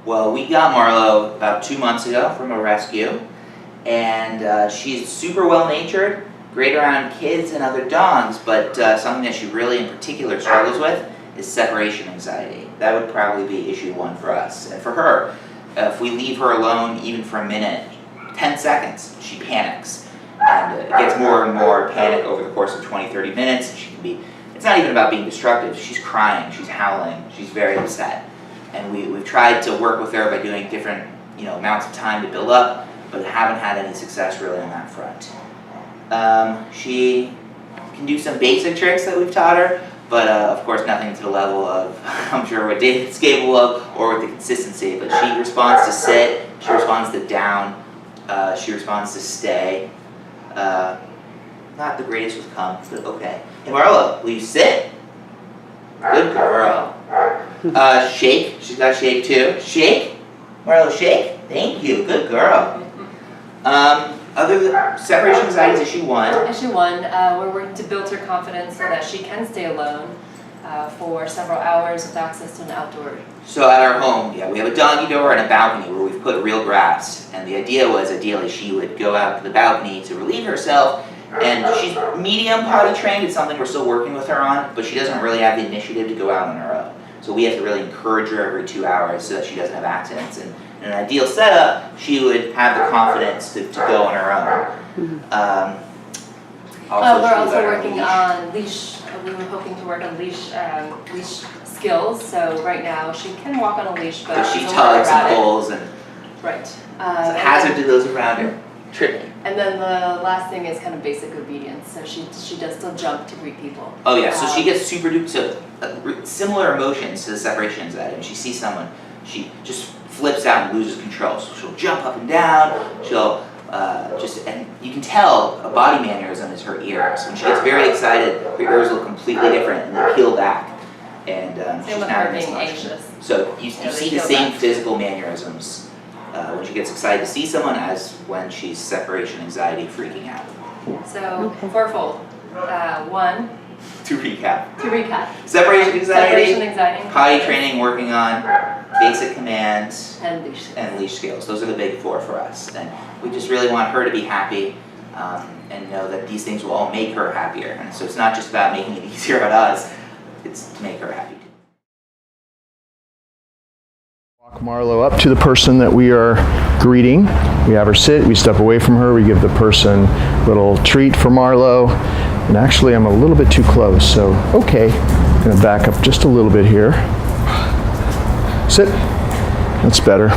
Well, we got Marlow about 2 months ago from a rescue, and she's super well-natured, great around kids and other dogs, but something that she really in particular struggles with is separation anxiety. That would probably be issue 1 for us. And for her, if we leave her alone even for a minute, 10 seconds, she panics. And it gets more and more panic over the course of 20-30 minutes. She can be, it's not even about being destructive, she's crying, she's howling, she's very upset. And we've tried to work with her by doing different amounts of time to build up, but haven't had any success really on that front. She can do some basic tricks that we've taught her, but of course nothing to the level of, I'm sure, what David's capable of, or with the consistency. But she responds to sit, she responds to down, she responds to stay. Not the greatest with come, but okay. Hey Marlow, will you sit? Good girl. Shake, she's got shake too. Shake? Marlow, shake? Thank you, good girl. Other than separation anxiety is issue 1. Issue 1, we're working to build her confidence so that she can stay alone for several hours with access to an outdoor. So at our home, we have a doggy door and a balcony where we've put real grass. And the idea was, ideally, she would go out to the balcony to relieve herself. And she's medium potty trained. It's something we're still working with her on, but she doesn't really have the initiative to go out on her own. So we have to really encourage her every 2 hours so that she doesn't have accidents. And in an ideal setup, she would have the confidence to go on her own. We're also working on leash. We were hoping to work on leash skills. So right now she can walk on a leash, but she tugs and pulls and right. It's a hazard to those around her. Tripping. And then the last thing is kind of basic obedience. So she does still jump to greet people. Oh yeah, so she gets super duper. So similar emotions to the separation anxiety. When she sees someone, she just flips out and loses control. So she'll jump up and down. She'll and you can tell a body mannerism is her ears. When she gets very excited, her ears look completely different and they peel back. And same with her being anxious. So you see the same physical mannerisms when she gets excited to see someone as when she's separation anxiety freaking out. So fourfold. 1. To recap. Separation anxiety, potty training, working on basic commands, and leash skills. Those are the big 4 for us. And we just really want her to be happy and know that these things will all make her happier. And so it's not just about making it easier on us, it's to make her happy too. Walk Marlow up to the person that we are greeting. We have her sit, we step away from her, we give the person a little treat for Marlow. And actually I'm a little bit too close, so okay. I'm going to back up just a little bit here. Sit. That's better.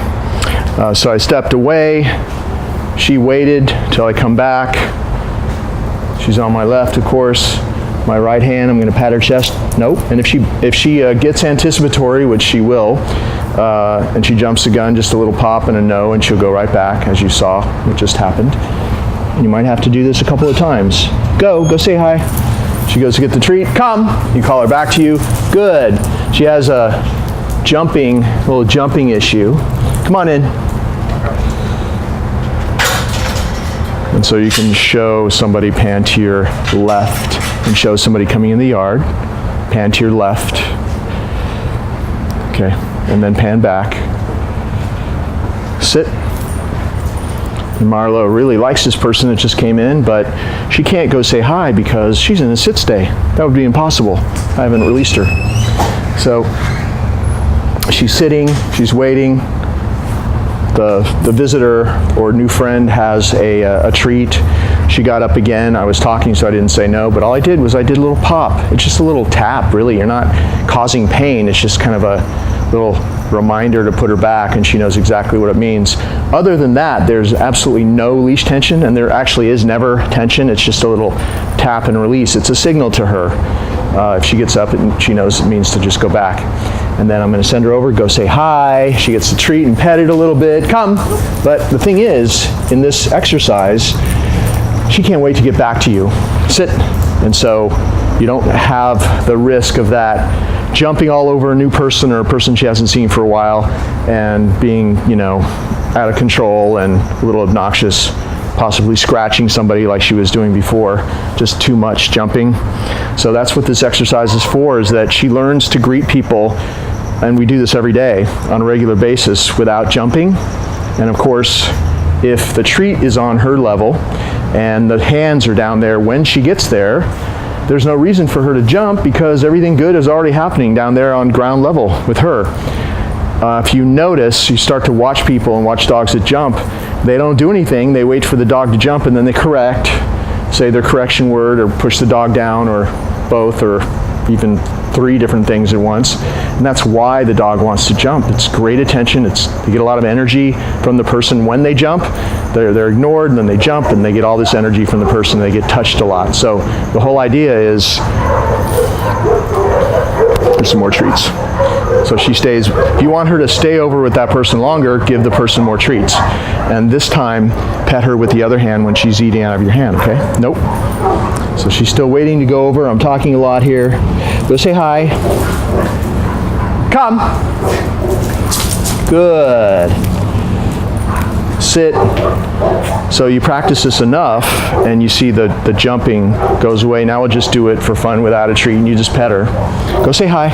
So I stepped away. She waited till I come back. She's on my left, of course. My right hand, I'm going to pat her chest. Nope. And if she gets anticipatory, which she will, and she jumps the gun, just a little pop and a no, and she'll go right back, as you saw what just happened. And you might have to do this a couple of times. Go say hi. She goes to get the treat. Come. You call her back to you. Good. She has a little jumping issue. Come on in. And so you can show somebody pan to your left and show somebody coming in the yard. Pan to your left. Okay. And then pan back. Sit. And Marlow really likes this person that just came in, but she can't go say hi because she's in a sit stay. That would be impossible. I haven't released her. So she's sitting, she's waiting. The visitor or new friend has a treat. She got up again. I was talking, so I didn't say no, but all I did was I did a little pop. It's just a little tap, really. You're not causing pain. It's just kind of a little reminder to put her back, and she knows exactly what it means. Other than that, there's absolutely no leash tension, and there actually is never tension. It's just a little tap and release. It's a signal to her. If she gets up, she knows it means to just go back. And then I'm going to send her over, go say hi. She gets the treat and pet it a little bit. Come. But the thing is, in this exercise, she can't wait to get back to you. Sit. And so you don't have the risk of that jumping all over a new person or a person she hasn't seen for a while and being, out of control and a little obnoxious, possibly scratching somebody like she was doing before, just too much jumping. So that's what this exercise is for, is that she learns to greet people and we do this every day on a regular basis without jumping. And of course, if the treat is on her level and the hands are down there when she gets there, there's no reason for her to jump because everything good is already happening down there on ground level with her. If you notice, you start to watch people and watch dogs that jump, they don't do anything, they wait for the dog to jump and then they correct, say their correction word or push the dog down or both or even 3 different things at once. And that's why the dog wants to jump. It's great attention, they get a lot of energy from the person when they jump. They're ignored and then they jump and they get all this energy from the person, they get touched a lot. So the whole idea is, there's some more treats. So she stays, if you want her to stay over with that person longer, give the person more treats. And this time, pet her with the other hand when she's eating out of your hand, okay? Nope. So she's still waiting to go over. I'm talking a lot here. Go say hi. Come. Good. Sit. So you practice this enough and you see the jumping goes away. Now we'll just do it for fun without a treat and you just pet her. Go say hi.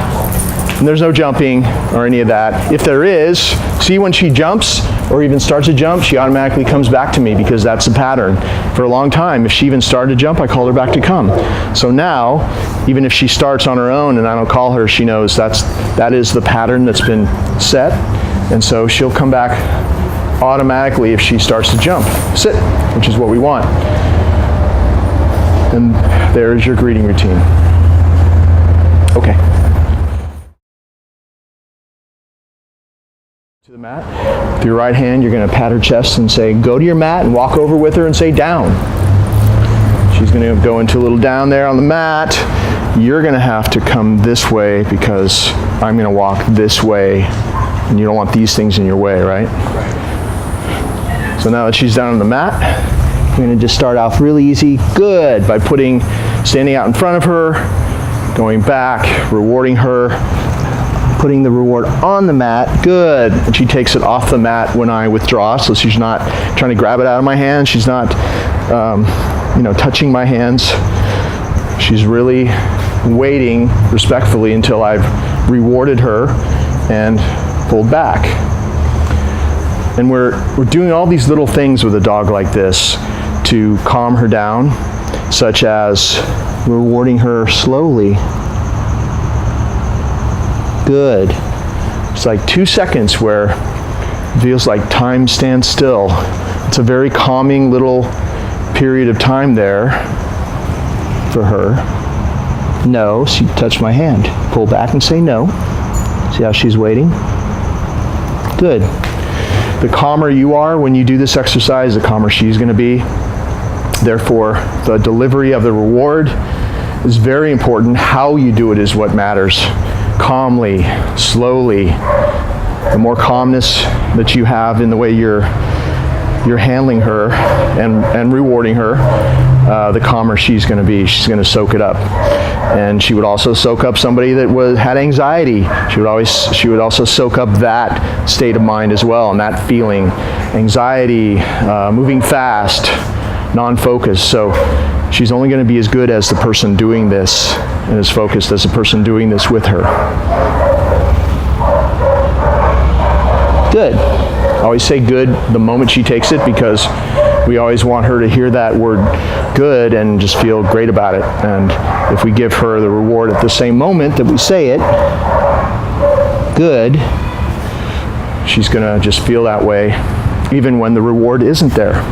And there's no jumping or any of that. If there is, see when she jumps or even starts to jump, she automatically comes back to me because that's a pattern. For a long time, if she even started to jump, I called her back to come. So now, even if she starts on her own and I don't call her, she knows that is the pattern that's been set. And so she'll come back automatically if she starts to jump. Sit, which is what we want. And there's your greeting routine. Okay. To the mat. With your right hand, you're going to pat her chest and say, go to your mat and walk over with her and say down. She's going to go into a little down there on the mat. You're going to have to come this way because I'm going to walk this way and you don't want these things in your way, right? So now that she's down on the mat, we're going to just start off really easy. Good. By standing out in front of her, going back, rewarding her, putting the reward on the mat. Good. And she takes it off the mat when I withdraw, so she's not trying to grab it out of my hand. She's not, touching my hands. She's really waiting respectfully until I've rewarded her and pulled back. And we're doing all these little things with a dog like this to calm her down, such as rewarding her slowly. Good. It's like 2 seconds where it feels like time stands still. It's a very calming little period of time there for her. No, she touched my hand. Pull back and say no. See how she's waiting? Good. The calmer you are when you do this exercise, the calmer she's going to be. Therefore, the delivery of the reward is very important. How you do it is what matters. Calmly, slowly. The more calmness that you have in the way you're handling her and rewarding her, the calmer she's going to be. She's going to soak it up. And she would also soak up somebody that had anxiety. She would also soak up that state of mind as well, and that feeling. Anxiety, moving fast, non-focused. So she's only going to be as good as the person doing this and as focused as the person doing this with her. Good. I always say good the moment she takes it because we always want her to hear that word good and just feel great about it. And if we give her the reward at the same moment that we say it, good, she's going to just feel that way even when the reward isn't there.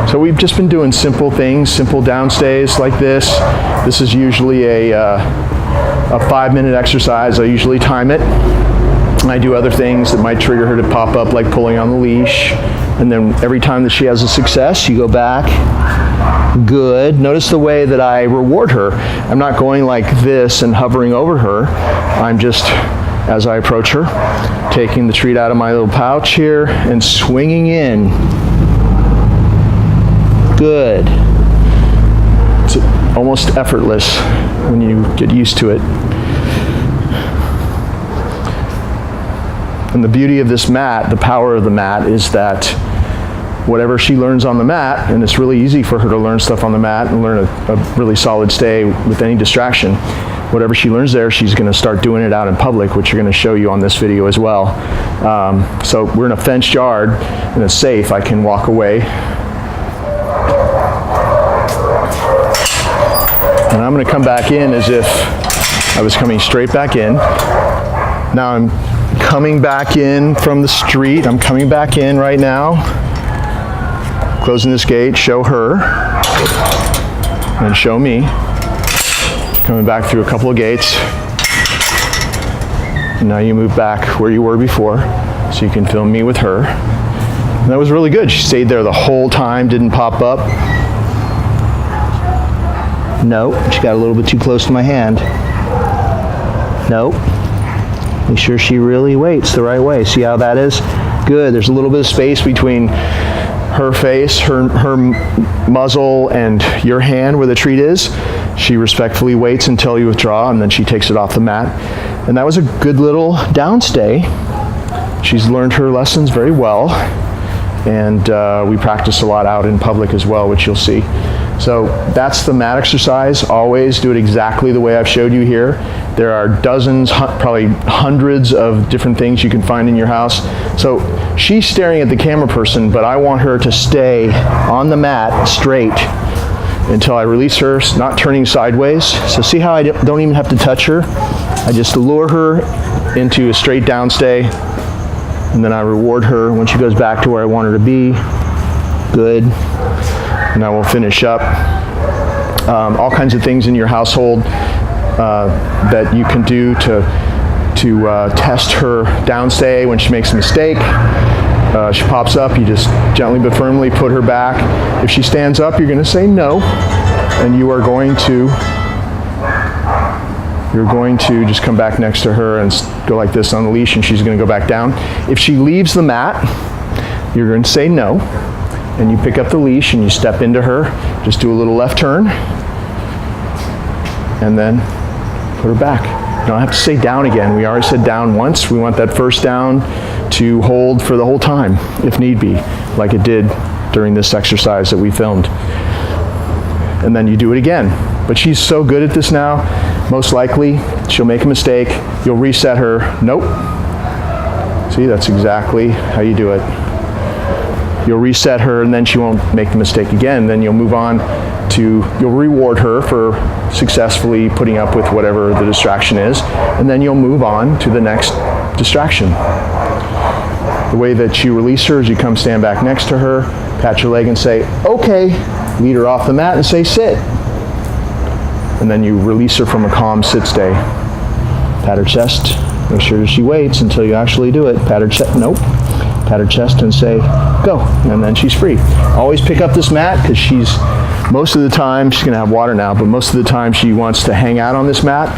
So we've just been doing simple things, simple downstays like this. This is usually a 5-minute exercise. I usually time it. And I do other things that might trigger her to pop up, like pulling on the leash. And then every time that she has a success, you go back. Good. Notice the way that I reward her. I'm not going like this and hovering over her. I'm just, as I approach her, taking the treat out of my little pouch here and swinging in. Good. It's almost effortless when you get used to it. And the beauty of this mat, the power of the mat, is that whatever she learns on the mat, and it's really easy for her to learn stuff on the mat and learn a really solid stay with any distraction, whatever she learns there, she's going to start doing it out in public, which you're going to show you on this video as well. So we're in a fenced yard and it's safe. I can walk away. And I'm going to come back in as if I was coming straight back in. Now I'm coming back in from the street. I'm coming back in right now. Closing this gate, show her, and show me. Coming back through a couple of gates. And now you move back where you were before, so you can film me with her. And that was really good. She stayed there the whole time, didn't pop up. No, she got a little bit too close to my hand. No. Make sure she really waits the right way. See how that is? Good. There's a little bit of space between her face, her muzzle, and your hand where the treat is. She respectfully waits until you withdraw, and then she takes it off the mat. And that was a good little downstay. She's learned her lessons very well, and we practice a lot out in public as well, which you'll see. So that's the mat exercise. Always do it exactly the way I've showed you here. There are dozens, probably hundreds of different things you can find in your house. So she's staring at the camera person, but I want her to stay on the mat straight until I release her, not turning sideways. So see how I don't even have to touch her? I just lure her into a straight down stay, and then I reward her when she goes back to where I want her to be. Good. And I will finish up. All kinds of things in your household that you can do to test her downstay when she makes a mistake. She pops up, you just gently but firmly put her back. If she stands up, you're going to say no, and you're going to just come back next to her and go like this on the leash, and she's going to go back down. If she leaves the mat, you're going to say no, and you pick up the leash and you step into her. Just do a little left turn, and then put her back. You don't have to say down again. We already said down once. We want that first down to hold for the whole time, if need be, like it did during this exercise that we filmed. And then you do it again. But she's so good at this now, most likely she'll make a mistake. You'll reset her. Nope. See, that's exactly how you do it. You'll reset her, and then she won't make the mistake again. Then you'll move on to, you'll reward her for successfully putting up with whatever the distraction is, and then you'll move on to the next distraction. The way that you release her is you come stand back next to her, pat your leg and say, okay, lead her off the mat and say, sit. And then you release her from a calm sit stay. Pat her chest, make sure that she waits until you actually do it. Pat her chest, nope. Pat her chest and say, go, and then she's free. Always pick up this mat, because most of the time, she's gonna have water now, but most of the time she wants to hang out on this mat,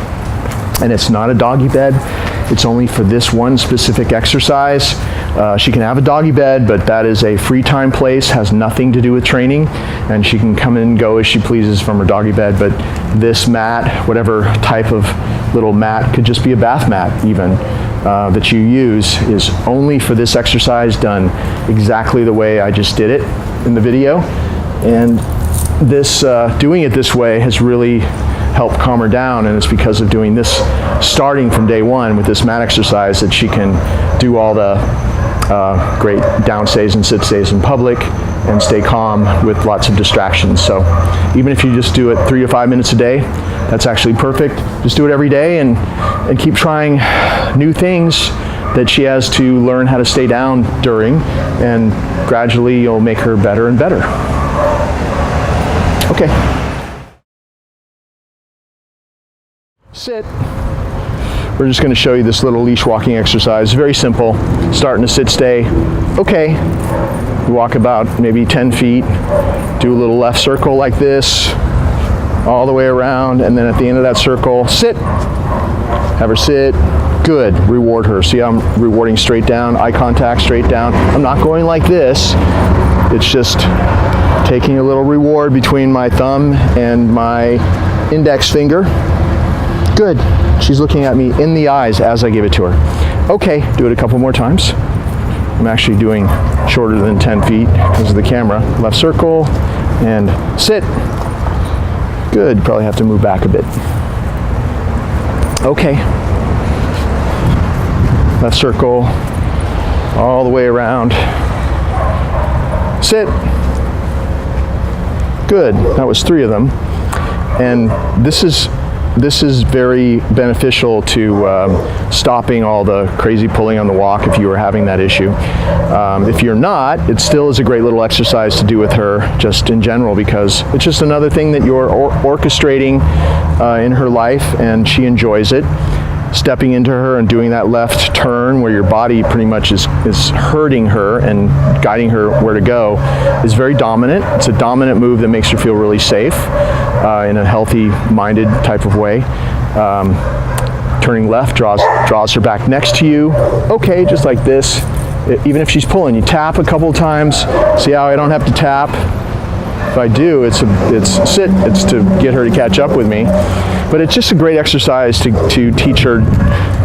and it's not a doggy bed. It's only for this one specific exercise. She can have a doggy bed, but that is a free time place, has nothing to do with training, and she can come and go as she pleases from her doggy bed. But this mat, whatever type of little mat, could just be a bath mat even, that you use, is only for this exercise, done exactly the way I just did it in the video. And this doing it this way has really helped calm her down, and it's because of doing this starting from day one with this mat exercise that she can do all the great downstays and sit stays in public and stay calm with lots of distractions. So even if you just do it 3 to 5 minutes a day, that's actually perfect. Just do it every day and keep trying new things that she has to learn how to stay down during, and gradually you'll make her better and better. Okay. Sit. We're just going to show you this little leash walking exercise. Very simple. Start in a sit stay. Okay. You walk about maybe 10 feet. Do a little left circle like this, all the way around, and then at the end of that circle, sit. Have her sit. Good. Reward her. See how I'm rewarding straight down, eye contact straight down. I'm not going like this. It's just taking a little reward between my thumb and my index finger. Good. She's looking at me in the eyes as I give it to her. Okay, do it a couple more times. I'm actually doing shorter than 10 feet because of the camera. Left circle and sit. Good. Probably have to move back a bit. Okay. Left circle, all the way around. Sit. Good. That was 3 of them. And this is very beneficial to stopping all the crazy pulling on the walk if you were having that issue. If you're not, it still is a great little exercise to do with her just in general, because it's just another thing that you're orchestrating in her life, and she enjoys it. Stepping into her and doing that left turn where your body pretty much is hurting her and guiding her where to go is very dominant. It's a dominant move that makes her feel really safe in a healthy-minded type of way. Turning left draws her back next to you. Okay, just like this. Even if she's pulling, you tap a couple of times. See how I don't have to tap? If I do, it's sit. It's to get her to catch up with me. But it's just a great exercise to teach her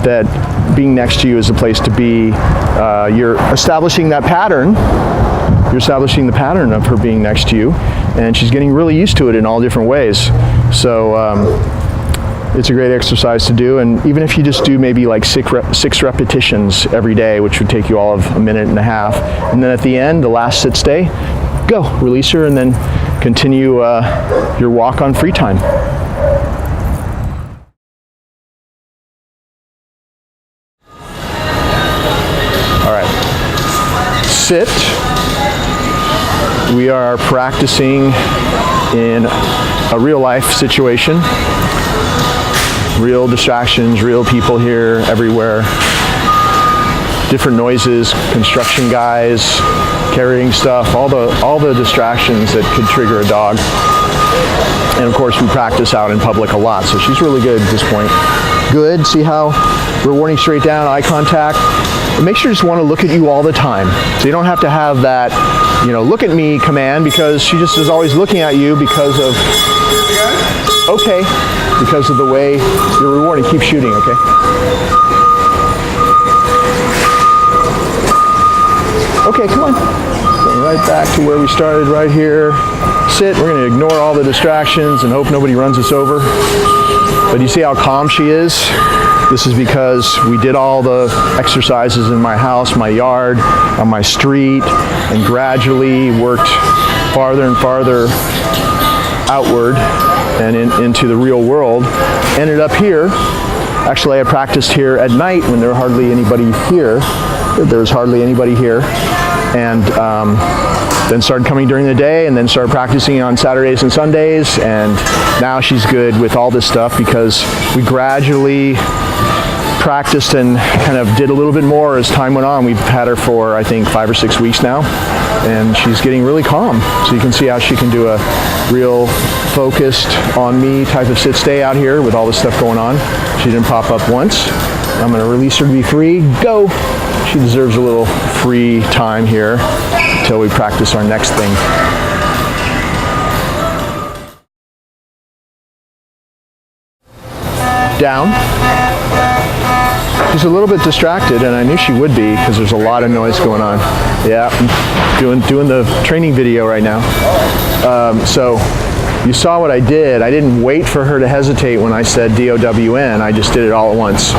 that being next to you is a place to be. You're establishing that pattern. You're establishing the pattern of her being next to you, and she's getting really used to it in all different ways. So it's a great exercise to do, and even if you just do maybe like 6 repetitions every day, which would take you all of a minute and a half, and then at the end, the last sit stay, go, release her, and then continue your walk on free time. All right, sit. We are practicing in a real life situation. Real distractions, real people here, everywhere. Different noises, construction guys, carrying stuff, all the distractions that could trigger a dog. And of course we practice out in public a lot, so she's really good at this point. Good, see how we're warning straight down, eye contact. It makes her just want to look at you all the time. So you don't have to have that, look at me command, because she just is always looking at you because of, okay, because of the way you're rewarding. Keep shooting, okay? Okay, come on. Going right back to where we started, right here. Sit. We're going to ignore all the distractions and hope nobody runs us over. But you see how calm she is? This is because we did all the exercises in my house, my yard, on my street, and gradually worked farther and farther outward and into the real world. Ended up here. Actually, I practiced here at night when there was hardly anybody here. There was hardly anybody here. And then started coming during the day, and then started practicing on Saturdays and Sundays. And now she's good with all this stuff because we gradually practiced and kind of did a little bit more as time went on. We've had her for, I think, 5 or 6 weeks now, and she's getting really calm. So you can see how she can do a real focused on me type of sit stay out here with all this stuff going on. She didn't pop up once. I'm going to release her to be free. Go! She deserves a little free time here until we practice our next thing. Down. She's a little bit distracted, and I knew she would be because there's a lot of noise going on. Yeah, I'm doing the training video right now. So you saw what I did. I didn't wait for her to hesitate when I said D-O-W-N. I just did it all at once.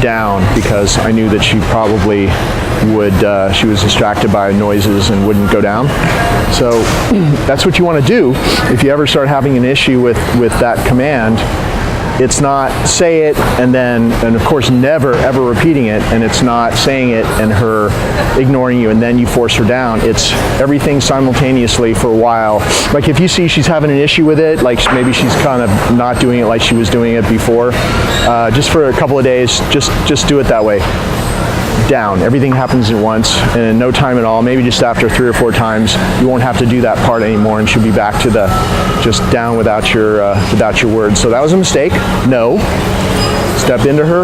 Down, because I knew that she probably would, she was distracted by noises and wouldn't go down. So that's what you want to do if you ever start having an issue with that command. It's not say it and of course never ever repeating it, and it's not saying it and her ignoring you and then you force her down. It's everything simultaneously for a while. Like if you see she's having an issue with it, like maybe she's kind of not doing it like she was doing it before, just for a couple of days, just do it that way. Down. Everything happens at once and in no time at all. Maybe just after 3 or 4 times you won't have to do that part anymore, and she'll be back to the just down without your words. So that was a mistake. No. Step into her.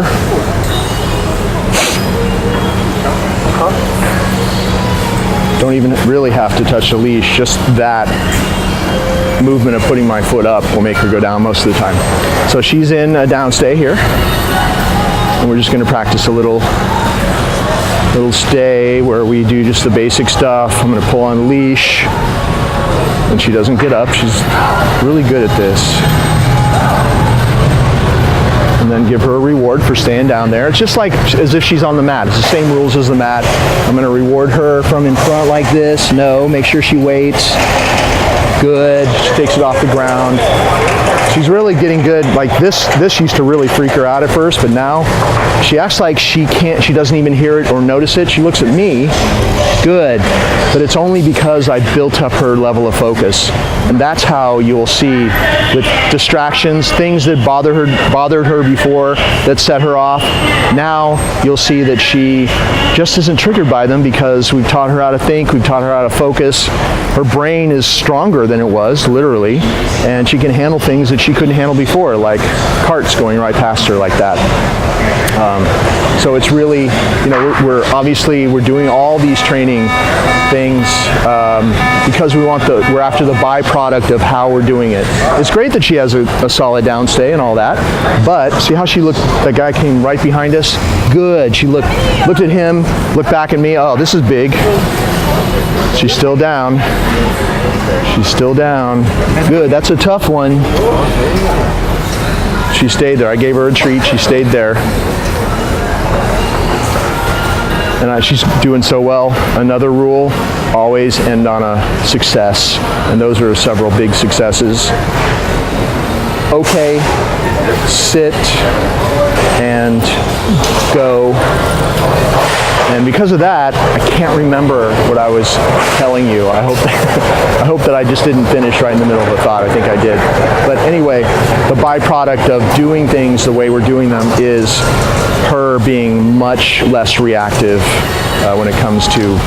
Don't even really have to touch the leash. Just that movement of putting my foot up will make her go down most of the time. So she's in a down stay here, and we're just going to practice a little stay where we do just the basic stuff. I'm going to pull on the leash and she doesn't get up. She's really good at this. And then give her a reward for staying down there. It's just like as if she's on the mat. It's the same rules as the mat. I'm going to reward her from in front like this. No, make sure she waits. Good. She takes it off the ground. She's really getting good. Like this used to really freak her out at first, but now she acts like she doesn't even hear it or notice it. She looks at me. Good. But it's only because I built up her level of focus. And that's how you'll see with distractions, things that bothered her before that set her off. Now you'll see that she just isn't triggered by them because we've taught her how to think, we've taught her how to focus. Her brain is stronger than it was, literally, and she can handle things that she couldn't handle before, like carts going right past her like that. So it's really, we're doing all these training things because we're after the byproduct of how we're doing it. It's great that she has a solid downstay and all that, but see how she looked, that guy came right behind us? Good. She looked at him, looked back at me. Oh, this is big. She's still down. She's still down. Good. That's a tough one. She stayed there. I gave her a treat. She stayed there. And she's doing so well. Another rule, always end on a success. And those are several big successes. Okay, sit, and go. And because of that, I can't remember what I was telling you. I hope that I just didn't finish right in the middle of a thought. I think I did. But anyway, the byproduct of doing things the way we're doing them is her being much less reactive when it comes to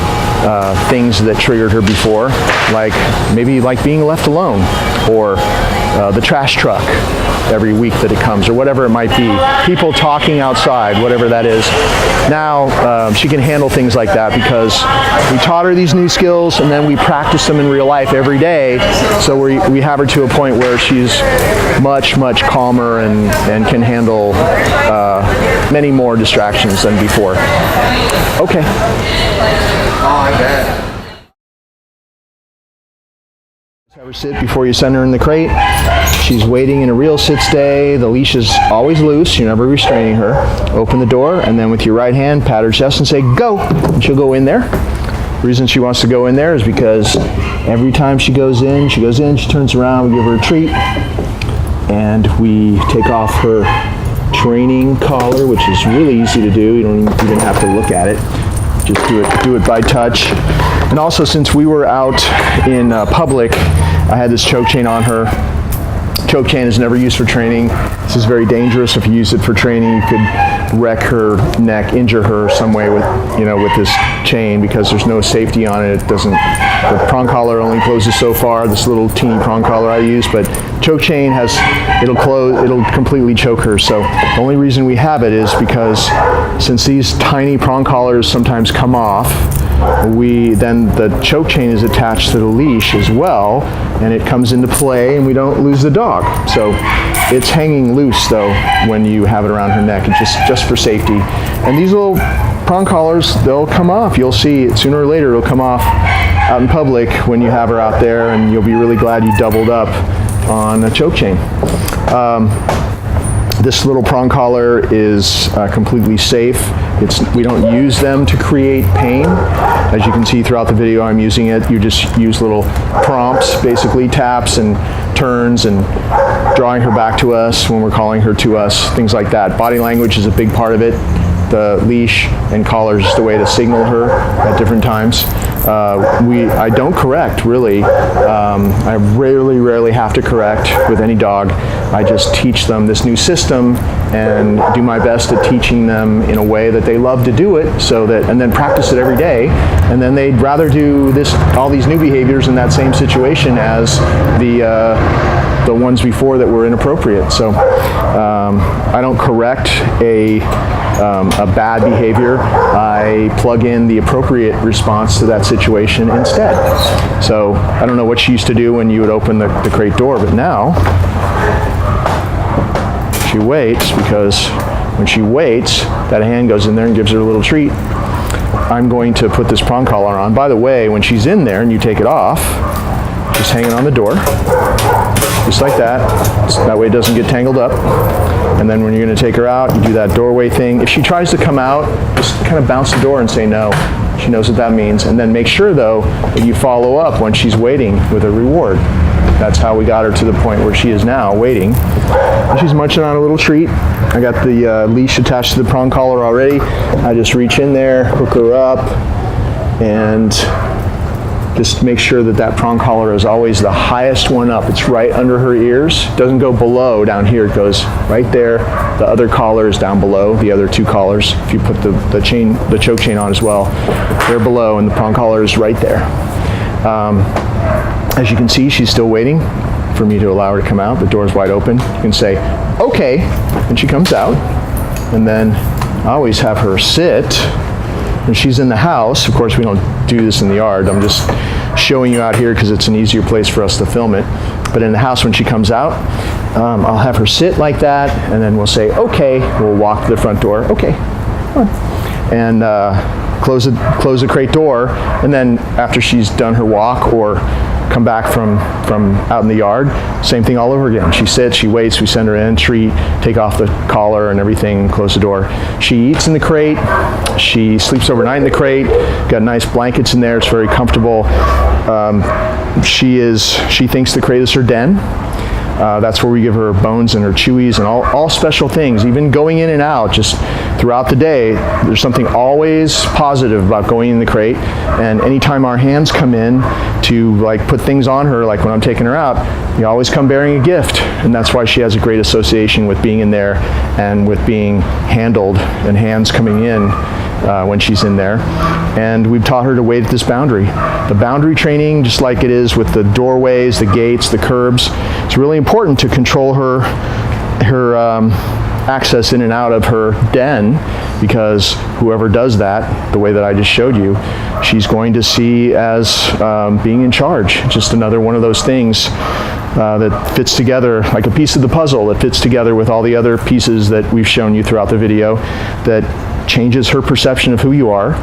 things that triggered her before, like maybe like being left alone, or the trash truck every week that it comes, or whatever it might be. People talking outside, whatever that is. Now she can handle things like that because we taught her these new skills and then we practice them in real life every day. So we have her to a point where she's much, much calmer and can handle many more distractions than before. Okay. Oh, I bet. Have her sit before you send her in the crate. She's waiting in a real sit stay. The leash is always loose. You're never restraining her. Open the door, and then with your right hand, pat her chest and say, go! And she'll go in there. The reason she wants to go in there is because every time she goes in, she turns around, we give her a treat, and we take off her training collar, which is really easy to do. You don't even have to look at it. Just do it by touch. And also, since we were out in public, I had this choke chain on her. Choke chain is never used for training. This is very dangerous. If you use it for training, you could wreck her neck, injure her some way with this chain, because there's no safety on it. The prong collar only closes so far. This little teeny prong collar I use, but choke chain it'll completely choke her. So the only reason we have it is because since these tiny prong collars sometimes come off, then the choke chain is attached to the leash as well, and it comes into play, and we don't lose the dog. So it's hanging loose though when you have it around her neck, and just for safety. And these little prong collars, they'll come off. You'll see it sooner or later. It'll come off out in public when you have her out there, and you'll be really glad you doubled up on a choke chain. This little prong collar is completely safe. We don't use them to create pain. As you can see throughout the video, I'm using it. You just use little prompts, basically taps and turns and drawing her back to us when we're calling her to us, things like that. Body language is a big part of it. The leash and collar is just a way to signal her at different times. I don't correct, really. I rarely have to correct with any dog. I just teach them this new system and do my best at teaching them in a way that they love to do it, and then practice it every day, and then they'd rather do all these new behaviors in that same situation as the ones before that were inappropriate. So I don't correct a bad behavior. I plug in the appropriate response to that situation instead. So I don't know what she used to do when you would open the crate door, but now she waits, because when she waits, that hand goes in there and gives her a little treat. I'm going to put this prong collar on. By the way, when she's in there and you take it off, just hang it on the door, just like that. That way it doesn't get tangled up. And then when you're going to take her out, you do that doorway thing. If she tries to come out, just kind of bounce the door and say no. She knows what that means. And then make sure, though, that you follow up when she's waiting with a reward. That's how we got her to the point where she is now, waiting. And she's munching on a little treat. I got the leash attached to the prong collar already. I just reach in there, hook her up, and just make sure that that prong collar is always the highest one up. It's right under her ears. It doesn't go below down here. It goes right there. The other collar is down below, the other two collars. If you put the choke chain on as well, they're below, and the prong collar is right there. As you can see, she's still waiting for me to allow her to come out. The door's wide open. You can say, okay, and she comes out. And then I always have her sit. When she's in the house, of course we don't do this in the yard. I'm just showing you out here because it's an easier place for us to film it. But in the house, when she comes out, I'll have her sit like that, and then we'll say, okay, we'll walk to the front door, okay, come on. And close the crate door, and then after she's done her walk or come back from out in the yard, same thing all over again. She sits, she waits, we send her in, treat, take off the collar and everything, close the door. She eats in the crate, she sleeps overnight in the crate, got nice blankets in there, it's very comfortable. She thinks the crate is her den. That's where we give her bones and her chewies and all special things, even going in and out, just throughout the day. There's something always positive about going in the crate, and anytime our hands come in to like put things on her, like when I'm taking her out, you always come bearing a gift, and that's why she has a great association with being in there and with being handled and hands coming in when she's in there. And we've taught her to wait at this boundary. The boundary training, just like it is with the doorways, the gates, the curbs, it's really important to control her access in and out of her den, because whoever does that, the way that I just showed you, she's going to see as being in charge. Just another one of those things that fits together like a piece of the puzzle that fits together with all the other pieces that we've shown you throughout the video, that changes her perception of who you are.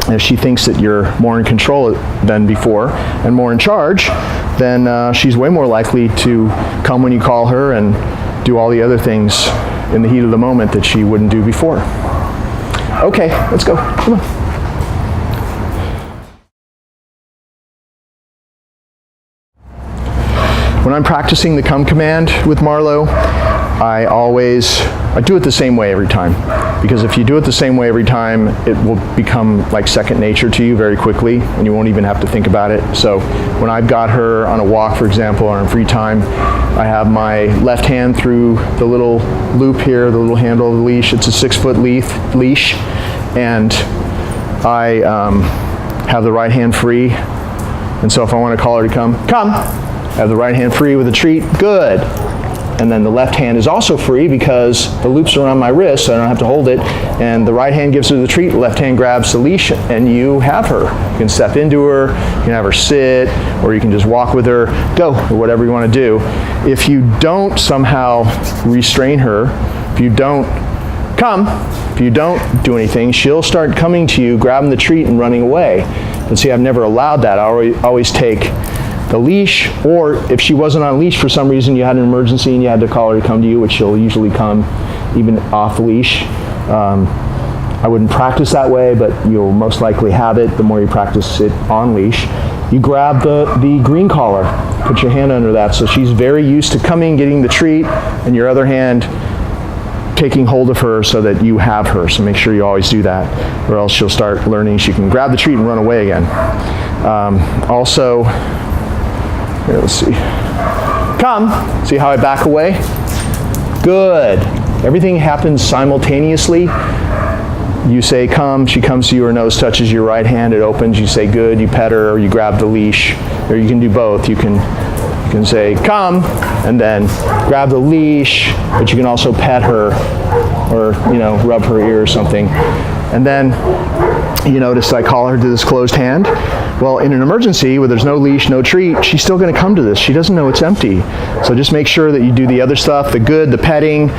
If she thinks that you're more in control than before and more in charge, then she's way more likely to come when you call her and do all the other things in the heat of the moment that she wouldn't do before. Okay, let's go. Come on. When I'm practicing the come command with Marlow, I do it the same way every time, because if you do it the same way every time, it will become like second nature to you very quickly, and you won't even have to think about it. So when I've got her on a walk, for example, or in free time, I have my left hand through the little loop here, the little handle of the leash. It's a 6-foot leash, and I have the right hand free. And so if I want to call her to come, I have the right hand free with a treat, good. And then the left hand is also free because the loops are around my wrist, so I don't have to hold it. And the right hand gives her the treat, the left hand grabs the leash, and you have her. You can step into her, you can have her sit, or you can just walk with her, go, or whatever you want to do. If you don't somehow restrain her, if you don't do anything, she'll start coming to you, grabbing the treat and running away. But see, I've never allowed that. I always take the leash, or if she wasn't on leash for some reason, you had an emergency and you had to call her to come to you, which she'll usually come even off the leash. I wouldn't practice that way, but you'll most likely have it the more you practice it on leash. You grab the green collar, put your hand under that, so she's very used to coming, getting the treat, and your other hand taking hold of her so that you have her. So make sure you always do that, or else she'll start learning she can grab the treat and run away again. Also, here, let's see. Come. See how I back away? Good. Everything happens simultaneously. You say come, she comes to you, her nose touches your right hand, it opens, you say good, you pet her, or you grab the leash, or you can do both. You can say come, and then grab the leash, but you can also pet her, or rub her ear or something. And then you notice I call her to this closed hand. Well, in an emergency where there's no leash, no treat, she's still going to come to this. She doesn't know it's empty. So just make sure that you do the other stuff, the good, the petting.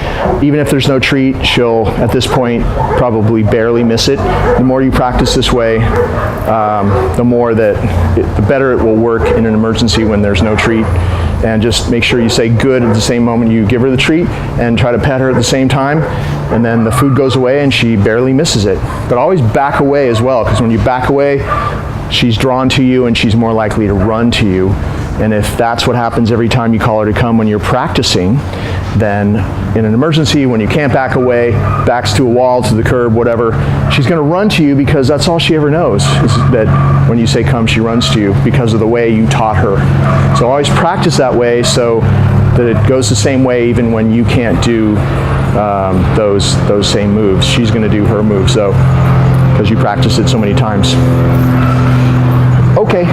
Even if there's no treat, she'll, at this point, probably barely miss it. The more you practice this way, the better it will work in an emergency when there's no treat and just make sure you say good at the same moment you give her the treat, and try to pet her at the same time, and then the food goes away and she barely misses it. But always back away as well, because when you back away, she's drawn to you and she's more likely to run to you. And if that's what happens every time you call her to come when you're practicing, then in an emergency, when you can't back away, backs to a wall, to the curb, whatever, she's going to run to you, because that's all she ever knows, is that when you say come, she runs to you because of the way you taught her. So always practice that way, so that it goes the same way even when you can't do those same moves. She's going to do her move, so because you practice it so many times. Okay.